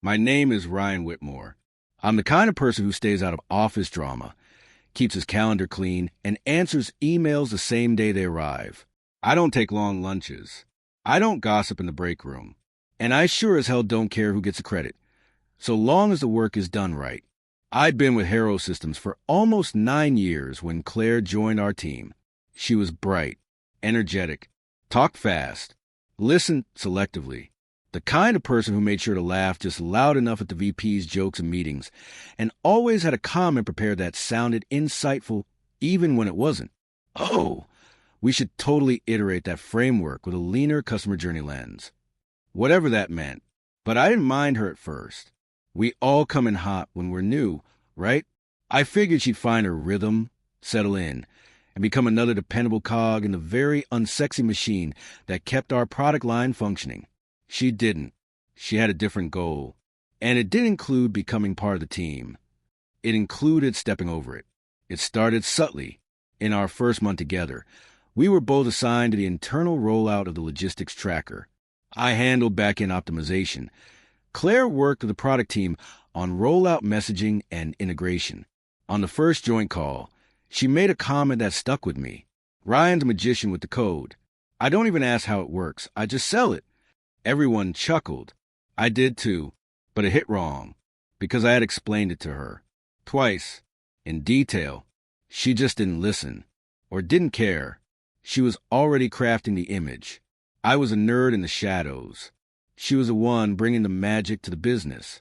My name is Ryan Whitmore. I'm the kind of person who stays out of office drama, keeps his calendar clean, and answers emails the same day they arrive. I don't take long lunches. I don't gossip in the break room. And I sure as hell don't care who gets the credit, so long as the work is done right. I'd been with Hero Systems for almost 9 years when Claire joined our team. She was bright, energetic, talked fast, listened selectively. The kind of person who made sure to laugh just loud enough at the VP's jokes and meetings, and always had a comment prepared that sounded insightful even when it wasn't. Oh, we should totally iterate that framework with a leaner customer journey lens. Whatever that meant. But I didn't mind her at first. We all come in hot when we're new, right? I figured she'd find her rhythm, settle in, and become another dependable cog in the very unsexy machine that kept our product line functioning. She didn't. She had a different goal. And it didn't include becoming part of the team. It included stepping over it. It started subtly. In our first month together, we were both assigned to the internal rollout of the logistics tracker. I handled back-end optimization. Claire worked with the product team on rollout messaging and integration. On the first joint call, she made a comment that stuck with me. Ryan's a magician with the code. I don't even ask how it works. I just sell it. Everyone chuckled. I did too, but it hit wrong, because I had explained it to her. Twice, in detail. She just didn't listen, or didn't care. She was already crafting the image. I was a nerd in the shadows. She was the one bringing the magic to the business.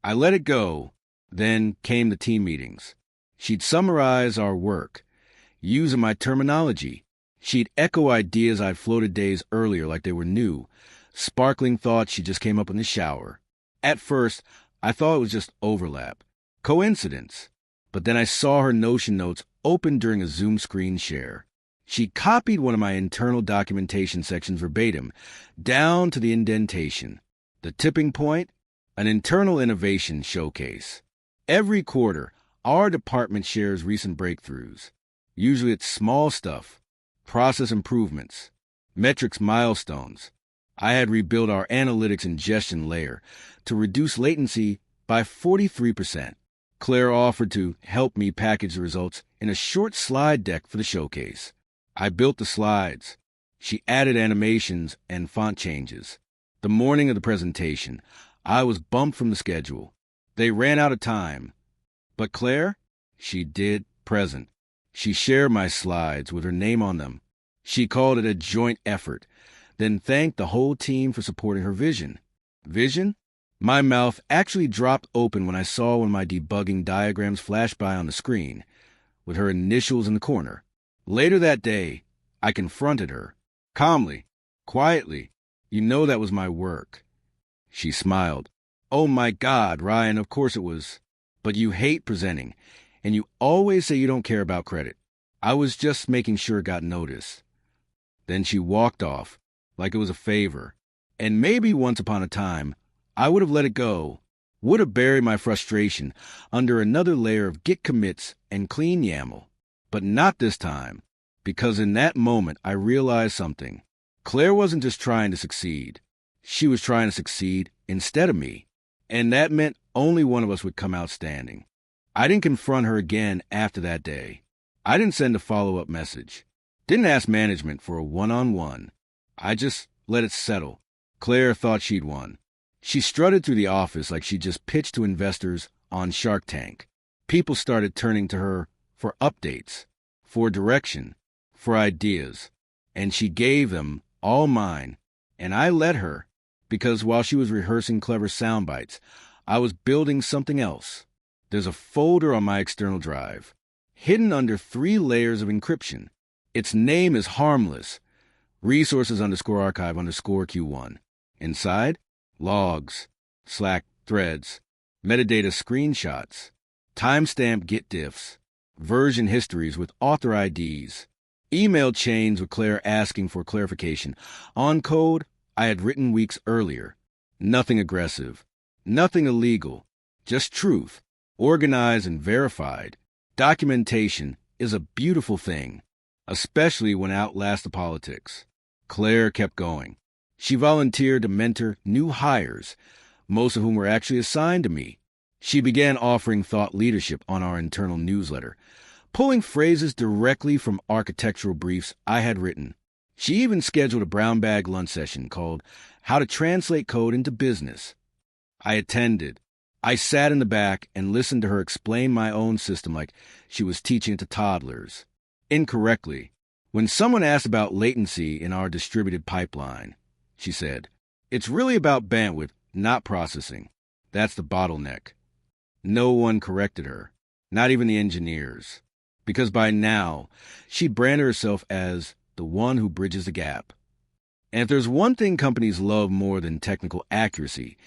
I let it go. Then came the team meetings. She'd summarize our work, using my terminology. She'd echo ideas I'd floated days earlier like they were new, sparkling thoughts she just came up in the shower. At first, I thought it was just overlap, coincidence. But then I saw her Notion notes open during a Zoom screen share. She copied one of my internal documentation sections verbatim, down to the indentation. The tipping point? An internal innovation showcase. Every quarter, our department shares recent breakthroughs. Usually it's small stuff, process improvements, metrics milestones. I had rebuilt our analytics ingestion layer to reduce latency by 43%. Claire offered to help me package the results in a short slide deck for the showcase. I built the slides. She added animations and font changes. The morning of the presentation, I was bumped from the schedule. They ran out of time. But Claire? She did present. She shared my slides with her name on them. She called it a joint effort, then thanked the whole team for supporting her vision. Vision? My mouth actually dropped open when I saw one of my debugging diagrams flash by on the screen, with her initials in the corner. Later that day, I confronted her. Calmly, quietly. You know that was my work. She smiled. Oh my God, Ryan, of course it was. But you hate presenting, and you always say you don't care about credit. I was just making sure it got noticed. Then she walked off, like it was a favor. And maybe once upon a time, I would have let it go, would have buried my frustration under another layer of git commits and clean YAML. But not this time, because in that moment I realized something. Claire wasn't just trying to succeed. She was trying to succeed instead of me. And that meant only one of us would come out standing. I didn't confront her again after that day. I didn't send a follow-up message. Didn't ask management for a one-on-one. I just let it settle. Claire thought she'd won. She strutted through the office like she just pitched to investors on Shark Tank. People started turning to her for updates, for direction, for ideas. And she gave them, all mine. And I let her, because while she was rehearsing clever sound bites, I was building something else. There's a folder on my external drive, hidden under 3 layers of encryption. Its name is harmless, resources_archive_Q1. Inside, logs, Slack threads, metadata screenshots, timestamp Git diffs, version histories with author IDs, email chains with Claire asking for clarification on code I had written weeks earlier. Nothing aggressive, nothing illegal, just truth, organized and verified. Documentation is a beautiful thing, especially when it outlasts the politics. Claire kept going. She volunteered to mentor new hires, most of whom were actually assigned to me. She began offering thought leadership on our internal newsletter, pulling phrases directly from architectural briefs I had written. She even scheduled a brown bag lunch session called How to Translate Code into Business. I attended. I sat in the back and listened to her explain my own system like she was teaching it to toddlers. Incorrectly. When someone asked about latency in our distributed pipeline, she said, "It's really about bandwidth, not processing. That's the bottleneck." No one corrected her, not even the engineers, because by now she'd branded herself as the one who bridges the gap. And if there's one thing companies love more than technical accuracy,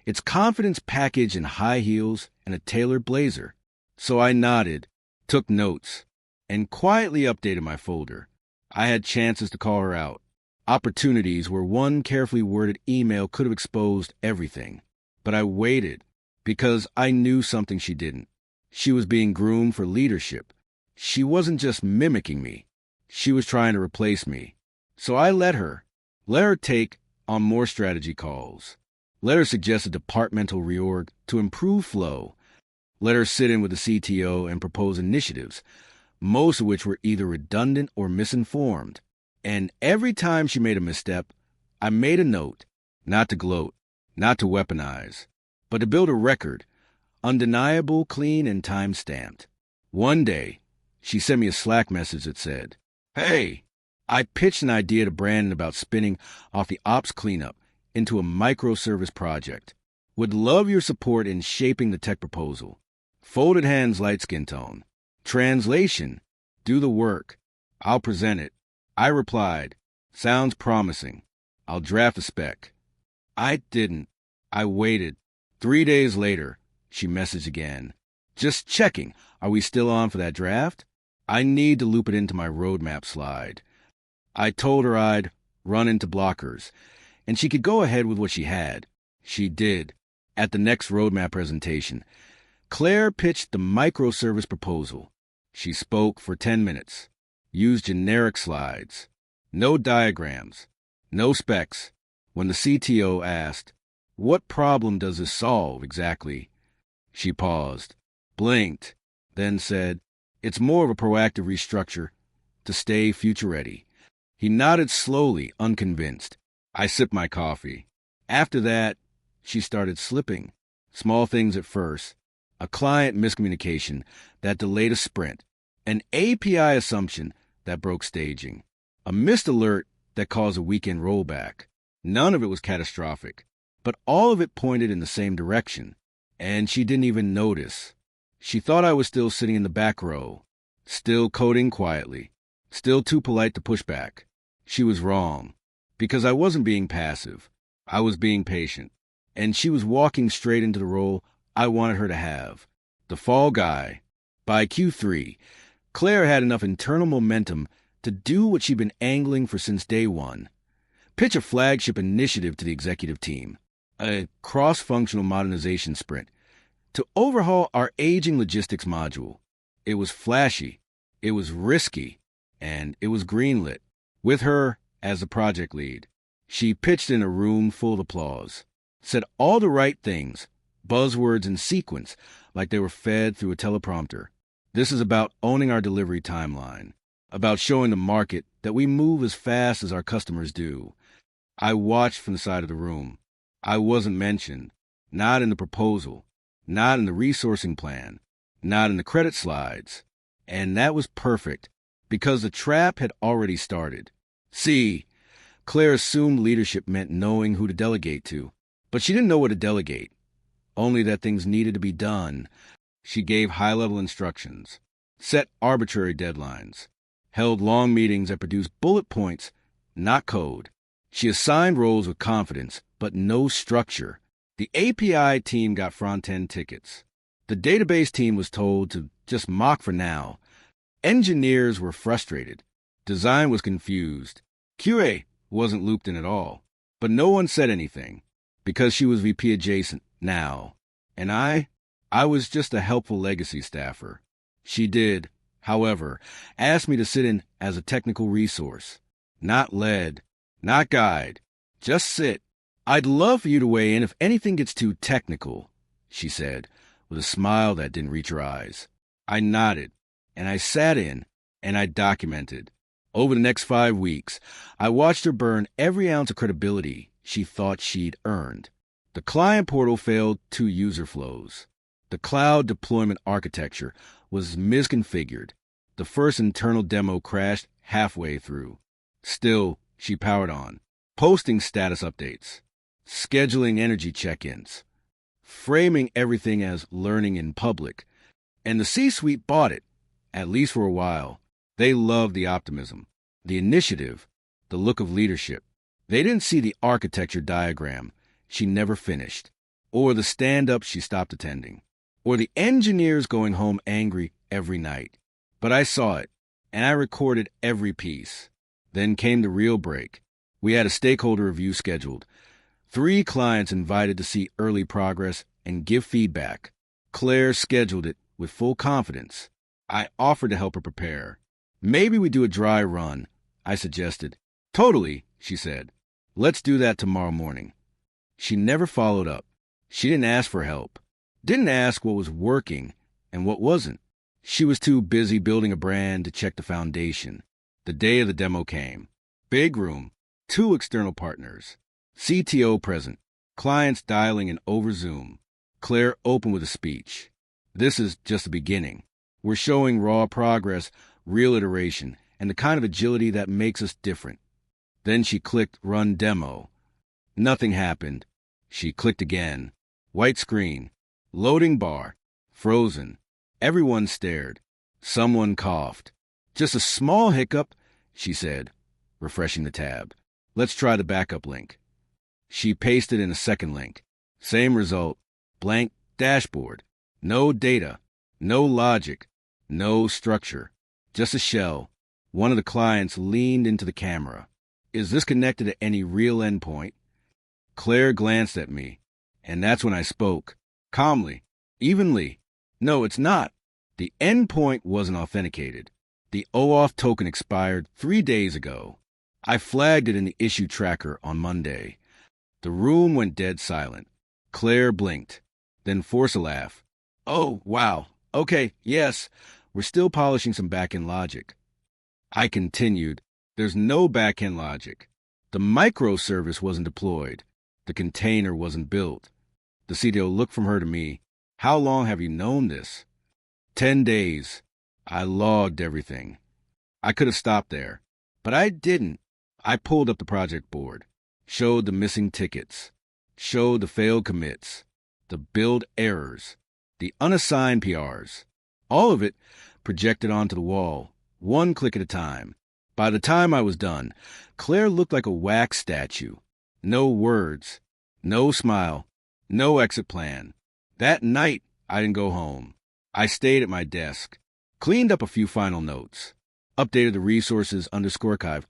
it's confidence packaged in high heels and a tailored blazer. So I nodded, took notes, and quietly updated my folder. I had chances to call her out, opportunities where one carefully worded email could have exposed everything. But I waited because I knew something she didn't. She was being groomed for leadership. She wasn't just mimicking me. She was trying to replace me. So I let her take on more strategy calls. Let her suggest a departmental reorg to improve flow. Let her sit in with the CTO and propose initiatives, most of which were either redundant or misinformed. And every time she made a misstep, I made a note, not to gloat, not to weaponize, but to build a record, undeniable, clean, and time-stamped. One day, she sent me a Slack message that said, "Hey, I pitched an idea to Brandon about spinning off the ops cleanup into a microservice project. Would love your support in shaping the tech proposal. Folded hands, light skin tone. Translation, do the work. I'll present it." I replied, "Sounds promising. I'll draft a spec." I didn't. I waited. 3 days later, she messaged again. "Just checking. Are we still on for that draft? I need to loop it into my roadmap slide." I told her I'd run into blockers, and she could go ahead with what she had. She did. At the next roadmap presentation, Claire pitched the microservice proposal. She spoke for 10 minutes, used generic slides, no diagrams, no specs. When the CTO asked, "What problem does this solve exactly?" she paused, blinked, then said, "It's more of a proactive restructure to stay future-ready." He nodded slowly, unconvinced. I sipped my coffee. After that, she started slipping. Small things at first. A client miscommunication that delayed a sprint. An API assumption that broke staging. A missed alert that caused a weekend rollback. None of it was catastrophic, but all of it pointed in the same direction. And she didn't even notice. She thought I was still sitting in the back row, still coding quietly, still too polite to push back. She was wrong, because I wasn't being passive. I was being patient, and she was walking straight into the role I wanted her to have, the fall guy. By Q3, Claire had enough internal momentum to do what she'd been angling for since day one. Pitch a flagship initiative to the executive team, a cross-functional modernization sprint, to overhaul our aging logistics module. It was flashy, it was risky, and it was greenlit. With her as the project lead, she pitched in a room full of applause, said all the right things, buzzwords in sequence, like they were fed through a teleprompter. This is about owning our delivery timeline, about showing the market that we move as fast as our customers do. I watched from the side of the room. I wasn't mentioned, not in the proposal, not in the resourcing plan, not in the credit slides. And that was perfect, because the trap had already started. See, Claire assumed leadership meant knowing who to delegate to, but she didn't know what to delegate, only that things needed to be done. She gave high-level instructions, set arbitrary deadlines, held long meetings that produced bullet points, not code. She assigned roles with confidence, but no structure. The API team got front-end tickets. The database team was told to just mock for now. Engineers were frustrated. Design was confused. QA wasn't looped in at all. But no one said anything, because she was VP adjacent now. And I was just a helpful legacy staffer. She did, however, ask me to sit in as a technical resource. Not lead, not guide, just sit, I'd love for you to weigh in if anything gets too technical, she said, with a smile that didn't reach her eyes. I nodded, and I sat in, and I documented. Over the next 5 weeks, I watched her burn every ounce of credibility she thought she'd earned. The client portal failed 2 user flows. The cloud deployment architecture was misconfigured. The first internal demo crashed halfway through. Still, she powered on, posting status updates, scheduling energy check-ins, framing everything as learning in public. And the C-suite bought it, at least for a while. They loved the optimism, the initiative, the look of leadership. They didn't see the architecture diagram she never finished, or the stand-up she stopped attending, or the engineers going home angry every night. But I saw it, and I recorded every piece. Then came the real break. We had a stakeholder review scheduled. 3 clients invited to see early progress and give feedback. Claire scheduled it with full confidence. I offered to help her prepare. Maybe we do a dry run, I suggested. Totally, she said. Let's do that tomorrow morning. She never followed up. She didn't ask for help. Didn't ask what was working and what wasn't. She was too busy building a brand to check the foundation. The day of the demo came. Big room, 2 external partners, CTO present, clients dialing in over Zoom. Claire opened with a speech. This is just the beginning. We're showing raw progress, real iteration, and the kind of agility that makes us different. Then she clicked Run Demo. Nothing happened. She clicked again. White screen. Loading bar. Frozen. Everyone stared. Someone coughed. Just a small hiccup, she said, refreshing the tab. Let's try the backup link. She pasted in a second link. Same result. Blank dashboard. No data. No logic. No structure. Just a shell. One of the clients leaned into the camera. Is this connected to any real endpoint? Claire glanced at me, and that's when I spoke. Calmly. Evenly. No, it's not. The endpoint wasn't authenticated. The OAuth token expired 3 days ago. I flagged it in the issue tracker on Monday. The room went dead silent. Claire blinked, then forced a laugh. Oh, wow. Okay, yes. We're still polishing some back-end logic. I continued. There's no back-end logic. The microservice wasn't deployed. The container wasn't built. The CTO looked from her to me. How long have you known this? 10 days. I logged everything. I could have stopped there, but I didn't. I pulled up the project board, showed the missing tickets, showed the failed commits, the build errors, the unassigned PRs. All of it projected onto the wall, 1 click at a time. By the time I was done, Claire looked like a wax statue. No words, no smile, no exit plan. That night, I didn't go home. I stayed at my desk, cleaned up a few final notes, updated the resources _archive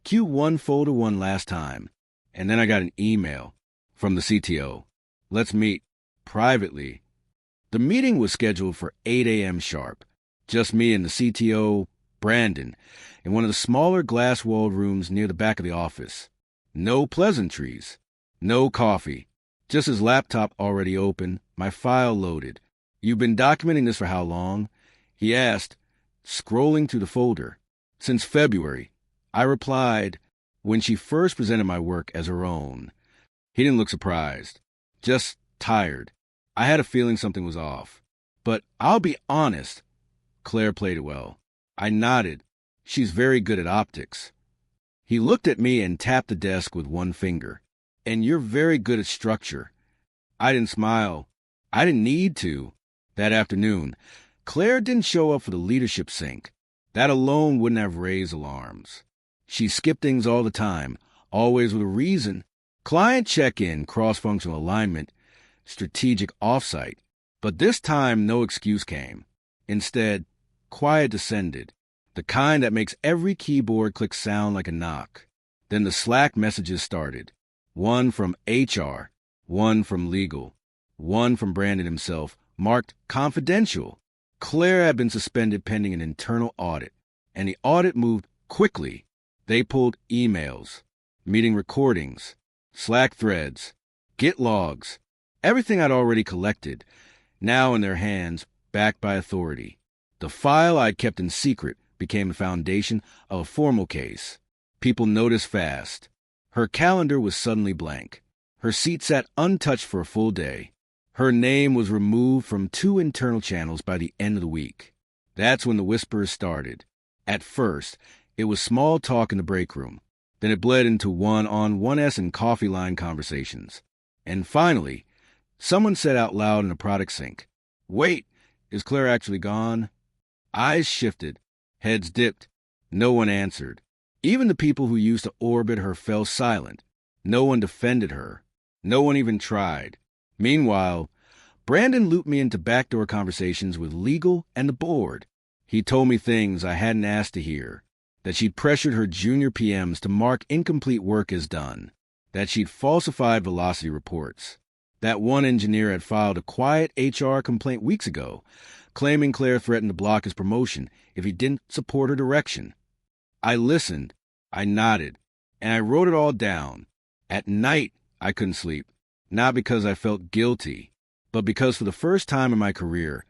_Q1 folder one last time, and then I got an email from the CTO. Let's meet privately. The meeting was scheduled for 8 a.m. sharp. Just me and the CTO, Brandon, in one of the smaller glass-walled rooms near the back of the office. No pleasantries, no coffee, just his laptop already open, my file loaded. You've been documenting this for how long? He asked, scrolling through the folder. Since February. I replied, when she first presented my work as her own. He didn't look surprised, just tired. I had a feeling something was off. But I'll be honest, Claire played it well. I nodded. She's very good at optics. He looked at me and tapped the desk with 1 finger. And you're very good at structure. I didn't smile. I didn't need to. That afternoon, Claire didn't show up for the leadership sync. That alone wouldn't have raised alarms. She skipped things all the time, always with a reason. Client check-in, cross-functional alignment, strategic offsite. But this time, no excuse came. Instead, quiet descended, the kind that makes every keyboard click sound like a knock. Then the Slack messages started. 1 from HR, 1 from legal, 1 from Brandon himself, marked confidential. Claire had been suspended pending an internal audit, and the audit moved quickly. They pulled emails, meeting recordings, Slack threads, Git logs, everything I'd already collected, now in their hands, backed by authority. The file I'd kept in secret became the foundation of a formal case. People noticed fast. Her calendar was suddenly blank. Her seat sat untouched for a full day. Her name was removed from 2 internal channels by the end of the week. That's when the whispers started. At first, it was small talk in the break room. Then it bled into one-on-one-s and coffee line conversations. And finally, someone said out loud in a product sync, "Wait, is Claire actually gone?" Eyes shifted, heads dipped. No one answered. Even the people who used to orbit her fell silent. No one defended her. No one even tried. Meanwhile, Brandon looped me into backdoor conversations with legal and the board. He told me things I hadn't asked to hear. That she'd pressured her junior PMs to mark incomplete work as done. That she'd falsified velocity reports. That one engineer had filed a quiet HR complaint weeks ago, claiming Claire threatened to block his promotion if he didn't support her direction. I listened, I nodded, and I wrote it all down. At night, I couldn't sleep, not because I felt guilty, but because for the first time in my career,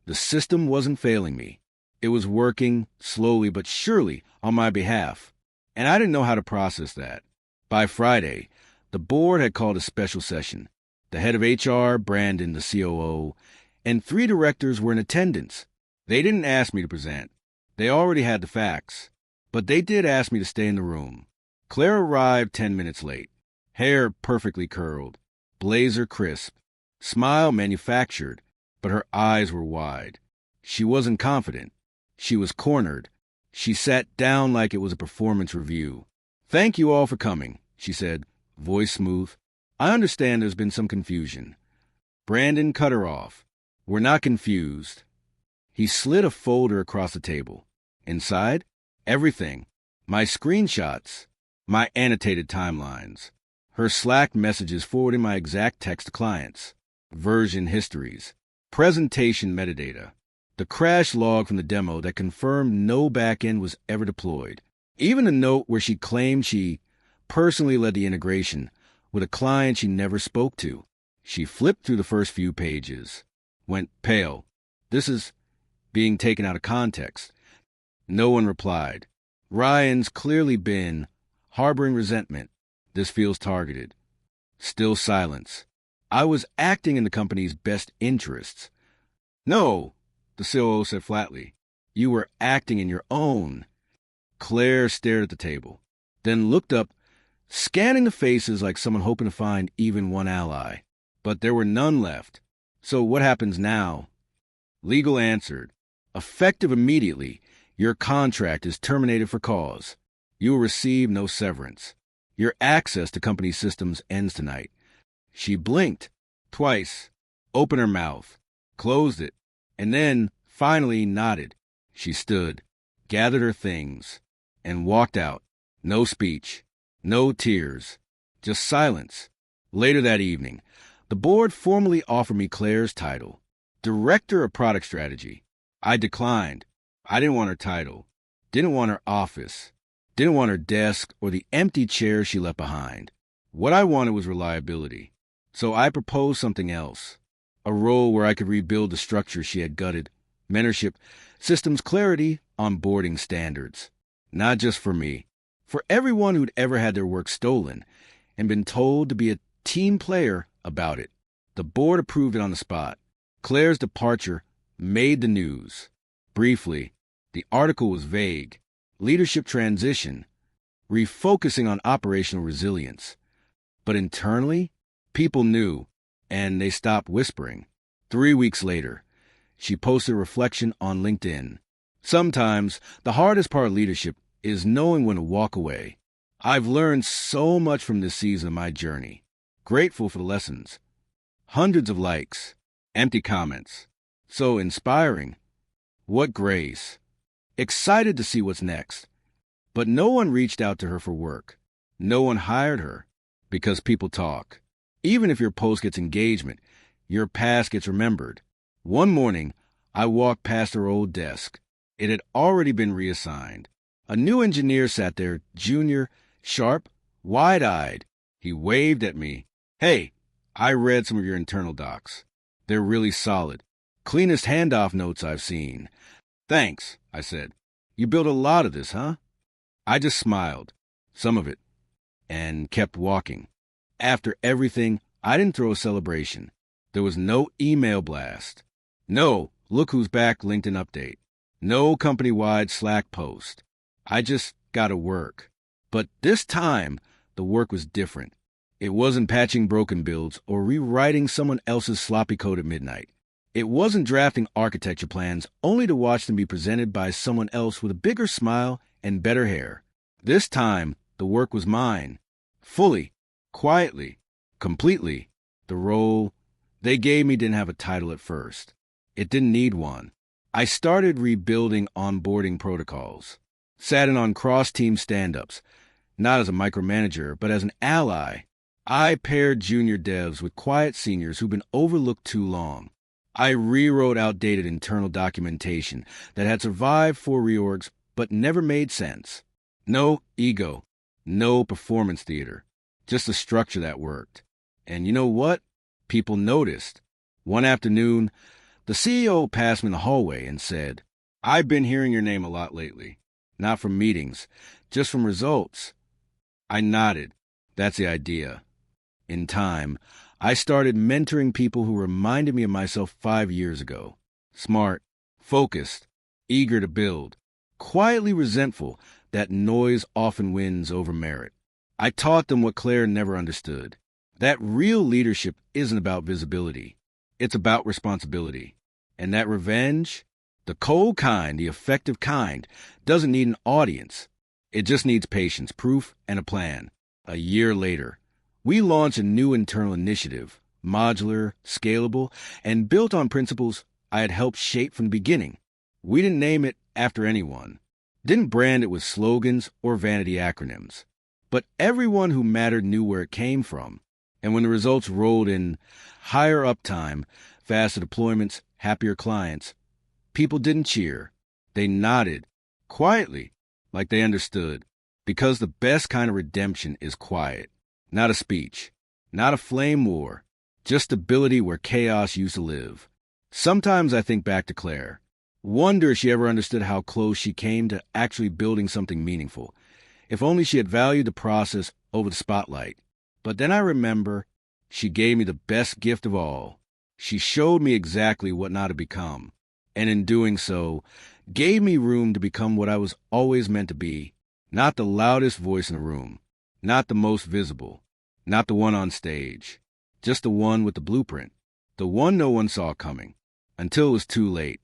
the system wasn't failing me. It was working, slowly but surely, on my behalf, and I didn't know how to process that. By Friday, the board had called a special session. The head of HR, Brandon, the COO, and 3 directors were in attendance. They didn't ask me to present. They already had the facts. But they did ask me to stay in the room. Claire arrived 10 minutes late. Hair perfectly curled. Blazer crisp. Smile manufactured, but her eyes were wide. She wasn't confident. She was cornered. She sat down like it was a performance review. "Thank you all for coming," she said, voice smooth. "I understand there's been some confusion." Brandon cut her off. "We're not confused." He slid a folder across the table. Inside, everything. My screenshots. My annotated timelines. Her Slack messages forwarding my exact text to clients. Version histories. Presentation metadata. The crash log from the demo that confirmed no backend was ever deployed. Even a note where she claimed she personally led the integration with a client she never spoke to. She flipped through the first few pages. Went pale. "This is being taken out of context." No one replied. Ryan's clearly been harboring resentment. This feels targeted. Still silence. I was acting in the company's best interests. "No," the COO said flatly. "You were acting in your own." Claire stared at the table, then looked up, scanning the faces like someone hoping to find even one ally. But there were none left. "So what happens now?" Legal answered. "Effective immediately. Your contract is terminated for cause. You will receive no severance. Your access to company systems ends tonight." She blinked twice, opened her mouth, closed it, and then finally nodded. She stood, gathered her things, and walked out. No speech, no tears, just silence. Later that evening, the board formally offered me Claire's title, Director of Product Strategy. I declined. I didn't want her title, didn't want her office, didn't want her desk or the empty chair she left behind. What I wanted was reliability. So I proposed something else, a role where I could rebuild the structure she had gutted, mentorship, systems clarity, onboarding standards. Not just for me, for everyone who'd ever had their work stolen and been told to be a team player about it. The board approved it on the spot. Claire's departure made the news. Briefly, the article was vague. Leadership transition, refocusing on operational resilience. But internally, people knew, and they stopped whispering. 3 weeks later, she posted a reflection on LinkedIn. "Sometimes the hardest part of leadership is knowing when to walk away. I've learned so much from this season of my journey. Grateful for the lessons. Hundreds of likes, empty comments. So inspiring. What grace. Excited to see what's next." But no one reached out to her for work. No one hired her, because people talk. Even if your post gets engagement, your past gets remembered. One morning, I walked past her old desk. It had already been reassigned. A new engineer sat there, junior, sharp, wide-eyed. He waved at me. Hey, I read some of your internal docs. They're really solid. Cleanest handoff notes I've seen. Thanks, I said. You built a lot of this, huh? I just smiled. Some of it. And kept walking. After everything, I didn't throw a celebration. There was no email blast. No, look who's back LinkedIn update. No company-wide Slack post. I just got to work. But this time, the work was different. It wasn't patching broken builds or rewriting someone else's sloppy code at midnight. It wasn't drafting architecture plans only to watch them be presented by someone else with a bigger smile and better hair. This time, the work was mine. Fully, quietly, completely. The role they gave me didn't have a title at first. It didn't need one. I started rebuilding onboarding protocols. Sat in on cross-team stand-ups, not as a micromanager, but as an ally. I paired junior devs with quiet seniors who've been overlooked too long. I rewrote outdated internal documentation that had survived 4 reorgs but never made sense. No ego, no performance theater, just a structure that worked. And you know what? People noticed. One afternoon, the CEO passed me in the hallway and said, "I've been hearing your name a lot lately. Not from meetings, just from results." I nodded. That's the idea. In time, I started mentoring people who reminded me of myself 5 years ago. Smart, focused, eager to build, quietly resentful that noise often wins over merit. I taught them what Claire never understood. That real leadership isn't about visibility. It's about responsibility. And that revenge, the cold kind, the effective kind, doesn't need an audience. It just needs patience, proof, and a plan. A year later, we launched a new internal initiative, modular, scalable, and built on principles I had helped shape from the beginning. We didn't name it after anyone, didn't brand it with slogans or vanity acronyms. But everyone who mattered knew where it came from. And when the results rolled in, higher uptime, faster deployments, happier clients, people didn't cheer. They nodded, quietly, like they understood. Because the best kind of redemption is quiet. Not a speech, not a flame war, just stability where chaos used to live. Sometimes I think back to Claire. Wonder if she ever understood how close she came to actually building something meaningful. If only she had valued the process over the spotlight. But then I remember she gave me the best gift of all. She showed me exactly what not to become. And in doing so, gave me room to become what I was always meant to be. Not the loudest voice in the room. Not the most visible. Not the one on stage. Just the one with the blueprint. The one no one saw coming. Until it was too late.